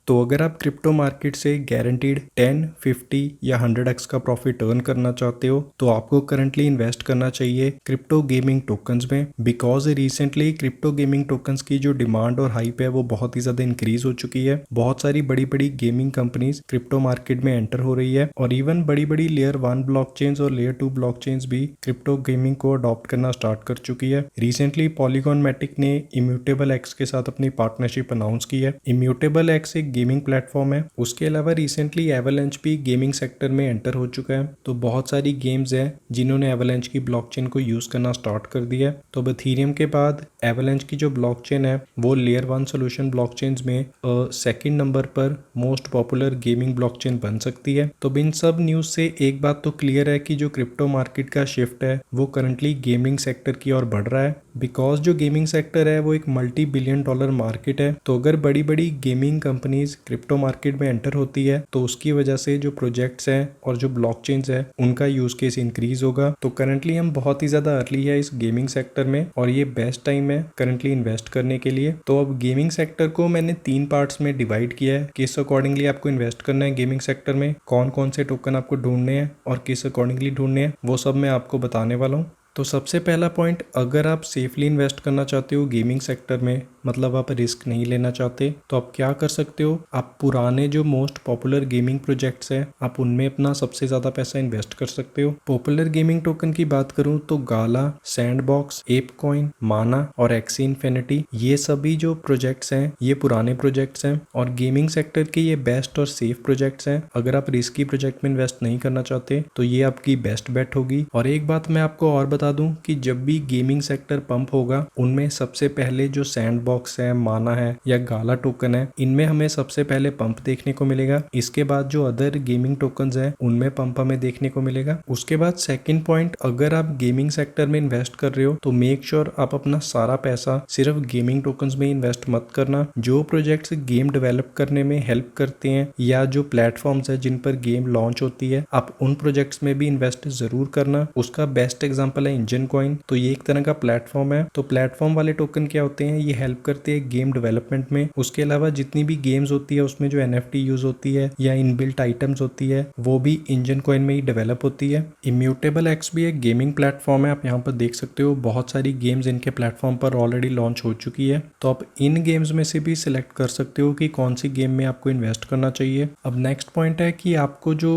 तो अगर आप क्रिप्टो मार्केट से गारंटीड 10, 50 या 100x का प्रॉफिट अर्न करना चाहते हो तो आपको करंटली इन्वेस्ट करना चाहिए क्रिप्टो गेमिंग टोकन्स में, because recently crypto gaming tokens की जो डिमांड और हाइप है वो बहुत ही ज़्यादा इंक्रीज हो चुकी है। बहुत सारी बड़ी बड़ी गेमिंग कंपनीज क्रिप्टो मार्केट में एंटर हो रही है और इवन बड़ी बड़ी लेयर 1 ब्लॉकचेन्स और लेयर 2 ब्लॉकचेन्स भी क्रिप्टो गेमिंग को अडॉप्ट करना स्टार्ट कर चुकी है। रिसेंटली पॉलीगॉन मैटिक ने इम्यूटेबल एक्स के साथ अपनी पार्टनरशिप अनाउंस की है। इम्यूटेबल एक्स एक गेमिंग प्लेटफॉर्म है। उसके अलावा रिसेंटली एवलांच भी गेमिंग सेक्टर में एंटर हो चुका है। तो बहुत सारी गेम्स हैं जिन्होंने एवलांच की ब्लॉकचेन को यूज करना स्टार्ट कर दिया है। तो इथेरियम के बाद एवलांच की जो ब्लॉकचेन है वो लेयर 1 सोल्यूशन ब्लॉकचेन्स में सेकंड नंबर पर मोस्ट पॉपुलर गेमिंग ब्लॉकचेन बन सकती है। तो इन सब न्यूज से एक बात तो क्लियर है कि जो क्रिप्टो मार्केट का शिफ्ट है वो करंटली गेमिंग सेक्टर की ओर बढ़ रहा है, बिकॉज जो गेमिंग सेक्टर है वो एक मल्टी बिलियन डॉलर मार्केट है। तो अगर बड़ी बड़ी गेमिंग कंपनीज क्रिप्टो मार्केट में एंटर होती है तो उसकी वजह से जो प्रोजेक्ट्स हैं और जो ब्लॉकचेन्स है उनका यूज केस इंक्रीज होगा। तो करंटली हम बहुत ही ज्यादा अर्ली है इस गेमिंग सेक्टर में और ये बेस्ट टाइम है करंटली इन्वेस्ट करने के लिए। तो अब गेमिंग सेक्टर को मैंने 3 पार्ट्स में डिवाइड किया है, किस अकॉर्डिंगली आपको इन्वेस्ट करना है गेमिंग सेक्टर में, कौन कौन से टोकन आपको ढूंढने हैं और किस अकॉर्डिंगली ढूंढने हैं, वो सब मैं आपको बताने वाला हूँ। तो सबसे पहला पॉइंट, अगर आप सेफली इन्वेस्ट करना चाहते हो गेमिंग सेक्टर में, मतलब आप रिस्क नहीं लेना चाहते, तो आप क्या कर सकते हो, आप पुराने जो मोस्ट पॉपुलर गेमिंग प्रोजेक्ट्स हैं आप उनमें अपना सबसे ज़्यादा पैसा इन्वेस्ट कर सकते हो। पॉपुलर गेमिंग टोकन की बात करूं तो गाला, सैंडबॉक्स, एपकॉइन, माना और एक्सी इन्फिनिटी, ये सभी जो प्रोजेक्ट्स हैं ये पुराने प्रोजेक्ट्स हैं और गेमिंग सेक्टर के ये बेस्ट और सेफ प्रोजेक्ट्स हैं। अगर आप रिस्की प्रोजेक्ट में इन्वेस्ट नहीं करना चाहते तो ये आपकी बेस्ट बेट होगी। और एक बात मैं आपको और बता दूं कि जब भी गेमिंग सेक्टर पंप होगा उनमें सबसे पहले जो सैंडबॉक्स है, माना है या गाला टोकन है, इनमें हमें सबसे पहले पंप देखने को मिलेगा। इसके बाद जो अदर गेमिंग टोकन्स हैं उनमें पंप हमें देखने को मिलेगा। उसके बाद सेकंड पॉइंट, अगर आप गेमिंग सेक्टर में इन्वेस्ट कर रहे हो तो मेक श्योर आप अपना सारा पैसा सिर्फ गेमिंग टोकन्स में इन्वेस्ट मत करना। जो प्रोजेक्ट्स गेम डेवलप करने में हेल्प करते हैं या जो प्लेटफॉर्म्स है जिन पर गेम लॉन्च होती है, आप उन प्रोजेक्ट्स में भी इन्वेस्ट जरूर करना। उसका बेस्ट एग्जांपल है इंजन कॉइन। तो ये एक तरह का प्लेटफॉर्म है। तो प्लेटफॉर्म वाले टोकन क्या होते हैं, ये हेल्प करते हैं गेम डेवलपमेंट में। उसके अलावा जितनी भी गेम्स होती है उसमें जो एनएफटी यूज होती है या इनबिल्ट आइटम्स होती है वो भी इंजन कॉइन में ही डेवलप होती है। इम्यूटेबल एक्स भी एक गेमिंग प्लेटफॉर्म है। आप यहाँ पर देख सकते हो बहुत सारी गेम्स इनके प्लेटफॉर्म पर ऑलरेडी लॉन्च हो चुकी है। तो आप इन गेम्स में से भी सिलेक्ट कर सकते हो कि कौन सी गेम में आपको इन्वेस्ट करना चाहिए। अब नेक्स्ट पॉइंट है कि आपको जो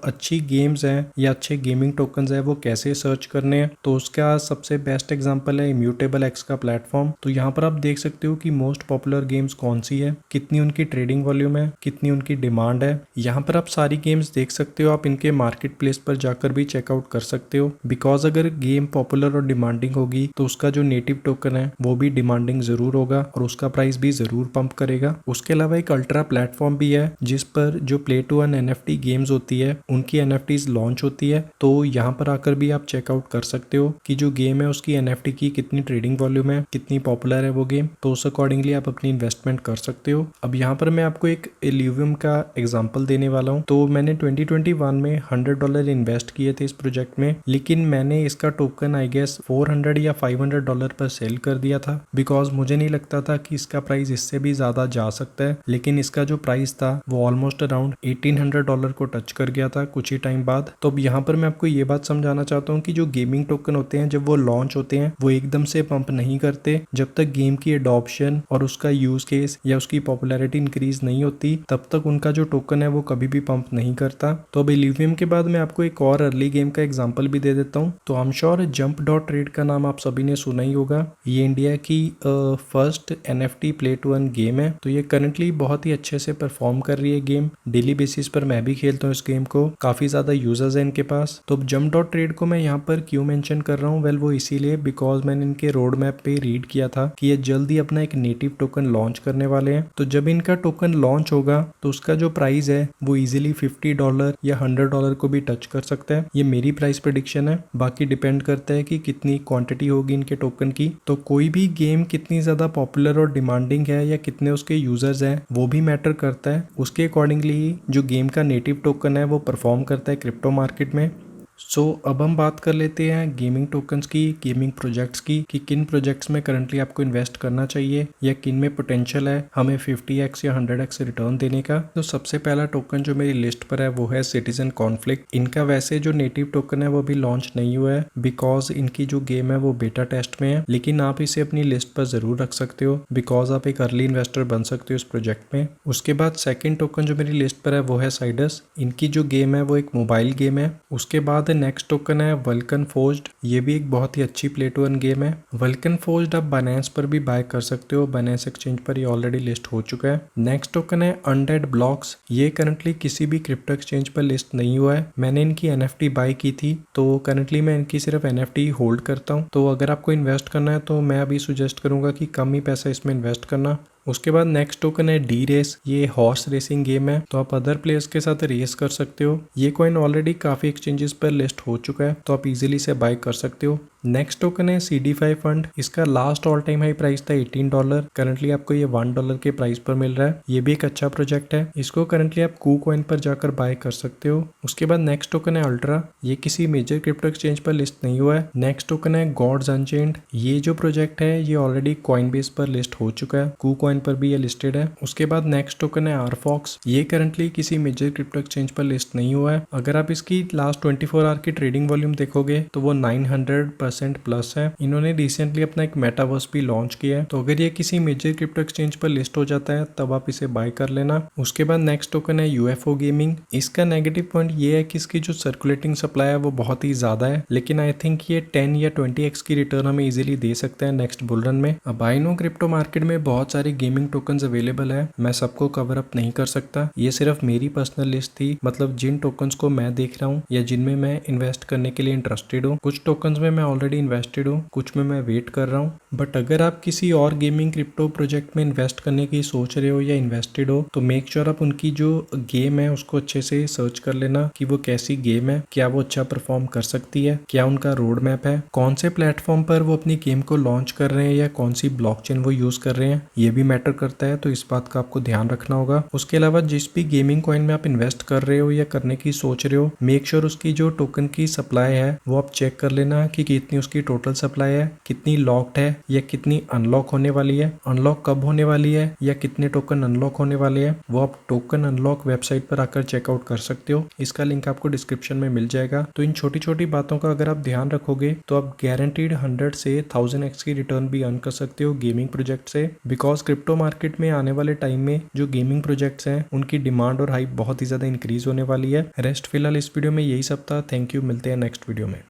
अच्छी गेम्स हैं या अच्छे गेमिंग टोकन्स है वो कैसे सर्च करने हैं। तो उसका सबसे बेस्ट एग्जांपल है इम्यूटेबल एक्स का प्लेटफॉर्म। तो यहाँ पर आप देख सकते हो कि मोस्ट पॉपुलर गेम्स कौन सी है, कितनी उनकी ट्रेडिंग वॉल्यूम है, कितनी उनकी डिमांड है। यहाँ पर आप सारी गेम्स देख सकते हो। आप इनके मार्केट प्लेस पर जाकर भी चेकआउट कर सकते हो, बिकॉज अगर गेम पॉपुलर और डिमांडिंग होगी तो उसका जो नेटिव टोकन है वो भी डिमांडिंग जरूर होगा और उसका प्राइस भी जरूर पंप करेगा। उसके अलावा एक अल्ट्रा प्लेटफॉर्म भी है जिस पर जो play to earn NFT games होती है उनकी एनएफटीज लॉन्च होती है। तो यहाँ पर आकर भी आप चेकआउट कर सकते हो कि जो गेम है उसकी एनएफटी की कितनी ट्रेडिंग वॉल्यूम है, कितनी पॉपुलर है वो गेम। तो उस अकॉर्डिंगली आप अपनी इन्वेस्टमेंट कर सकते हो। अब यहाँ पर मैं आपको एक इल्यूवियम का एग्जांपल देने वाला हूँ। तो मैंने 2021 में $100 इन्वेस्ट किए थे इस प्रोजेक्ट में, लेकिन मैंने इसका टोकन आई गेस $400 या $500 पर सेल कर दिया था, बिकॉज मुझे नहीं लगता था कि इसका प्राइस इससे भी ज्यादा जा सकता है। लेकिन इसका जो प्राइस था वो ऑलमोस्ट अराउंड $1800 को टच कर गया था कुछ ही टाइम बाद। तो अब यहाँ पर मैं आपको ये बात समझाना चाहता हूँ कि जो गेमिंग टोकन होते हैं जब वो लॉन्च होते हैं वो एकदम से पंप नहीं करते। जब तक गेम की एडॉप्शन और उसका यूज केस या उसकी पॉपुलैरिटी इंक्रीज नहीं होती तब तक उनका जो टोकन है वो कभी भी पंप नहीं करता। तो अब इल्यूवियम के बाद मैं आपको एक और अर्ली गेम का एग्जांपल भी दे देता हूँ। तो I am sure jump dot trade का नाम आप सभी ने सुना ही होगा। ये इंडिया की first NFT play to earn game है। तो ये करंटली बहुत ही अच्छे से परफॉर्म कर रही है गेम। डेली बेसिस पर मैं भी खेलता हूँ इस गेम को, काफी ज्यादा यूजर्स है इनके पास। तो जंप डॉट ट्रेड को मैं यहाँ पर क्यों मेंशन कर रहा हूँ, वेल वो इसीलिए बिकॉज मैंने इनके रोड मैप पे रीड किया था कि ये जल्दी अपना एक नेटिव टोकन लॉन्च करने वाले हैं। तो जब इनका टोकन लॉन्च होगा तो उसका जो प्राइस है वो इजीली $50 या $100 को भी टच कर सकता है। ये मेरी प्राइस प्रेडिक्शन है, बाकी डिपेंड करता है कि कितनी क्वांटिटी होगी इनके टोकन की। तो कोई भी गेम कितनी ज्यादा पॉपुलर और डिमांडिंग है या कितने उसके यूजर्स हैं वो भी मैटर करता है। उसके अकॉर्डिंगली ही जो गेम का नेटिव टोकन है वो परफॉर्म करता है क्रिप्टो मार्केट में। सो अब हम बात कर लेते हैं गेमिंग टोकन्स की, गेमिंग प्रोजेक्ट्स की, कि किन प्रोजेक्ट्स में करंटली आपको इन्वेस्ट करना चाहिए या किन में पोटेंशियल है हमें 50x या 100x रिटर्न देने का। तो सबसे पहला टोकन जो मेरी लिस्ट पर है वो है सिटीजन कॉन्फ्लिक्ट। इनका वैसे जो नेटिव टोकन है वो अभी लॉन्च नहीं हुआ है बिकॉज इनकी जो गेम है वो बेटा टेस्ट में है, लेकिन आप इसे अपनी लिस्ट पर जरूर रख सकते हो बिकॉज आप एक अर्ली इन्वेस्टर बन सकते हो इस प्रोजेक्ट में। उसके बाद सेकंड टोकन जो मेरी लिस्ट पर है वो है साइडस। इनकी जो गेम है वो एक मोबाइल गेम है। उसके बाद नेक्स्ट टोकन है वल्कन फोर्ज्ड। ये भी एक बहुत ही अच्छी प्ले टू अर्न गेम है। वल्कन फोर्ज्ड आप बाइनेंस पर भी बाय कर सकते हो, बाइनेंस एक्सचेंज पर ये ऑलरेडी लिस्ट हो चुका है। नेक्स्ट टोकन है अनडेड ब्लॉक्स। ये करंटली किसी भी क्रिप्टो एक्सचेंज पर लिस्ट नहीं हुआ है। मैंने इनकी एनएफटी बाय की थी तो करंटली मैं इनकी सिर्फ एनएफटी होल्ड करता हूँ। तो अगर आपको इन्वेस्ट करना है तो मैं अभी सुजेस्ट करूंगा कि कम ही पैसा इसमें इन्वेस्ट करना। उसके बाद नेक्स्ट टोकन है डी रेस। ये हॉर्स रेसिंग गेम है तो आप अदर प्लेयर्स के साथ रेस कर सकते हो। ये कॉइन ऑलरेडी काफी एक्सचेंजेस पर लिस्ट हो चुका है तो आप इजीली से बाय कर सकते हो। नेक्स्ट टोकन है CD5 फंड। इसका last all time high price था $18। करंटली आपको ये $1 के प्राइस पर मिल रहा है। ये भी एक अच्छा प्रोजेक्ट है। इसको करंटली आप कू कॉइन पर जाकर बाय कर सकते हो। उसके बाद नेक्स्ट टोकन है अल्ट्रा। ये किसी मेजर क्रिप्टो एक्सचेंज पर लिस्ट नहीं हुआ है। नेक्स्ट टोकन है गॉड्स अनचेन्ड। ये जो प्रोजेक्ट है ये ऑलरेडी कॉइनबेस पर लिस्ट हो चुका है, कू कॉइन पर भी ये लिस्टेड है। उसके बाद नेक्स्ट टोकन है आरफॉक्स। ये करंटली किसी मेजर क्रिप्टो एक्सचेंज पर लिस्ट नहीं हुआ है। अगर आप इसकी लास्ट 24 आवर की ट्रेडिंग वॉल्यूम देखोगे तो वो 900% प्लस है। इन्होंने रिसेंटली अपना एक मेटावर्स भी लॉन्च किया है तो अगर ये किसी मेजर क्रिप्टो एक्सचेंज पर लिस्ट हो जाता है तब आप इसे बाय कर लेना। उसके बाद नेक्स्ट टोकन है यूएफओ गेमिंग। इसका नेगेटिव पॉइंट ये है कि इसकी जो सर्कुलेटिंग सप्लाई है वो बहुत ही ज्यादा है, लेकिन आई थिंक ये 10 या 20x की रिटर्न हमें इजीली दे सकता है नेक्स्ट बुल रन में। अब आई नो क्रिप्टो मार्केट में बहुत सारे गेमिंग टोकन्स अवेलेबल है, मैं सबको कवर अप नहीं कर सकता। ये सिर्फ मेरी पर्सनल लिस्ट थी, मतलब जिन टोकन्स को मैं देख रहा हूँ या जिनमें मैं इन्वेस्ट करने के लिए इंटरेस्टेड हूँ। कुछ टोकन्स में मैं ऑलरेडी इन्वेस्टेड हूँ, कुछ में मैं वेट कर रहा हूँ। बट अगर आप किसी और गेमिंग क्रिप्टो प्रोजेक्ट में इन्वेस्ट करने की सोच रहे हो या इन्वेस्टेड हो तो मेक श्योर आप उनकी जो गेम है उसको अच्छे से सर्च कर लेना कि वो कैसी गेम है, क्या वो अच्छा परफॉर्म कर सकती है, क्या उनका रोड मैप है, कौन से प्लेटफॉर्म पर वो अपनी गेम को लॉन्च कर रहे हैं या कौन सी ब्लॉकचेन वो यूज कर रहे हैं, ये भी मैटर करता है। तो इस बात का आपको ध्यान रखना होगा। उसके अलावा जिस भी गेमिंग कॉइन में आप इन्वेस्ट कर रहे हो या करने की सोच रहे हो, मेक श्योर उसकी जो टोकन की सप्लाई है वो आप चेक कर लेना कि कितनी उसकी टोटल सप्लाई है, कितनी लॉक्ड है या कितनी अनलॉक होने वाली है, अनलॉक कब होने वाली है या कितने टोकन अनलॉक होने वाले हैं, वो आप टोकन अनलॉक वेबसाइट पर आकर चेकआउट कर सकते हो। इसका लिंक आपको डिस्क्रिप्शन में मिल जाएगा। तो इन छोटी छोटी बातों का अगर आप ध्यान रखोगे तो आप गारंटीड 100 से 1000x की रिटर्न भी अर्न कर सकते हो गेमिंग प्रोजेक्ट से। बिकॉज क्रिप्टो मार्केट में आने वाले टाइम में जो गेमिंग प्रोजेक्ट्स हैं उनकी डिमांड और हाइप बहुत ही ज्यादा इंक्रीज होने वाली है। रेस्ट फिलहाल इस वीडियो में यही सब था। थैंक यू, मिलते हैं नेक्स्ट वीडियो में।